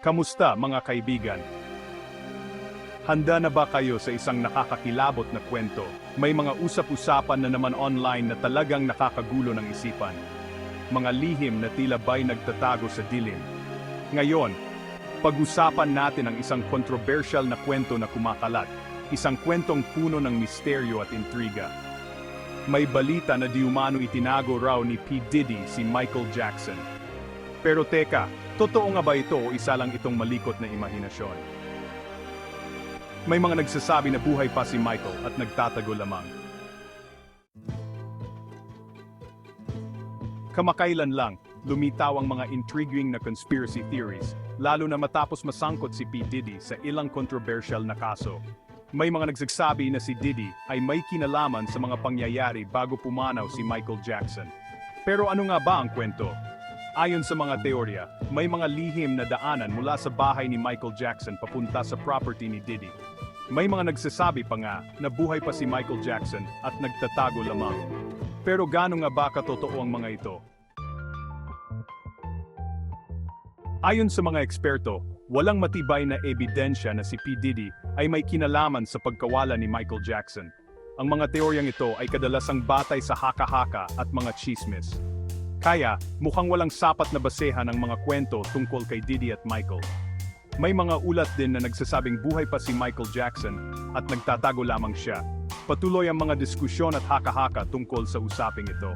Kamusta mga kaibigan? Handa na ba kayo sa isang nakakakilabot na kwento? May mga usap-usapan na naman online na talagang nakakagulo ng isipan. Mga lihim na tila ba'y nagtatago sa dilim. Ngayon, pag-usapan natin ang isang controversial na kwento na kumakalat. Isang kwentong puno ng misteryo at intriga. May balita na di umano itinago raw ni P. Diddy si Michael Jackson. Pero teka, totoo nga ba ito o isa lang itong malikot na imahinasyon? May mga nagsasabi na buhay pa si Michael at nagtatago lamang. Kamakailan lang, lumitaw ang mga intriguing na conspiracy theories, lalo na matapos masangkot si P. Diddy sa ilang controversial na kaso. May mga nagsasabi na si Diddy ay may kinalaman sa mga pangyayari bago pumanaw si Michael Jackson. Pero ano nga ba ang kwento? Ayon sa mga teorya, may mga lihim na daanan mula sa bahay ni Michael Jackson papunta sa property ni Diddy. May mga nagsasabi pa nga na buhay pa si Michael Jackson at nagtatago lamang. Pero gaano nga ba katotoo ang mga ito? Ayon sa mga eksperto, walang matibay na ebidensya na si P. Diddy ay may kinalaman sa pagkawala ni Michael Jackson. Ang mga teoryang ito ay kadalasang batay sa haka-haka at mga chismis. Kaya, mukhang walang sapat na basehan ang mga kwento tungkol kay Diddy at Michael. May mga ulat din na nagsasabing buhay pa si Michael Jackson at nagtatago lamang siya. Patuloy ang mga diskusyon at haka-haka tungkol sa usaping ito.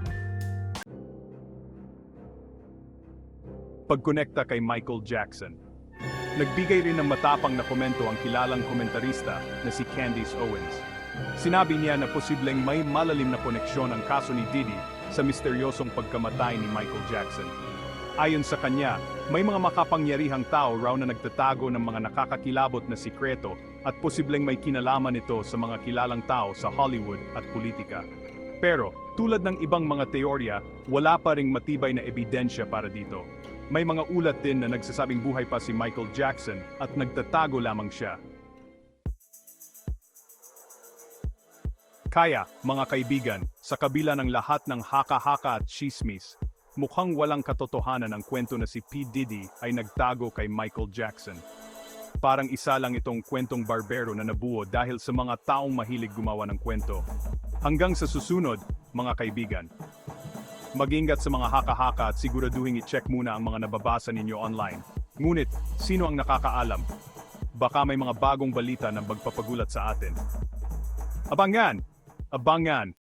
Pagkonekta kay Michael Jackson. Nagbigay rin ng matapang na komento ang kilalang komentarista na si Candace Owens. Sinabi niya na posibleng may malalim na koneksyon ang kaso ni Diddy sa misteryosong pagkamatay ni Michael Jackson. Ayon sa kanya, may mga makapangyarihang tao raw na nagtatago ng mga nakakakilabot na sikreto at posibleng may kinalaman ito sa mga kilalang tao sa Hollywood at politika. Pero, tulad ng ibang mga teorya, wala pa ring matibay na ebidensya para dito. May mga ulat din na nagsasabing buhay pa si Michael Jackson at nagtatago lamang siya. Kaya, mga kaibigan, sa kabila ng lahat ng haka-haka at chismis, mukhang walang katotohanan ang kwento na si P. Diddy ay nagtago kay Michael Jackson. Parang isa lang itong kwentong barbero na nabuo dahil sa mga taong mahilig gumawa ng kwento. Hanggang sa susunod, mga kaibigan. Mag-ingat sa mga haka-haka at siguraduhin i-check muna ang mga nababasa ninyo online. Ngunit, sino ang nakakaalam? Baka may mga bagong balita na magpapagulat sa atin. Abangan! Abangan!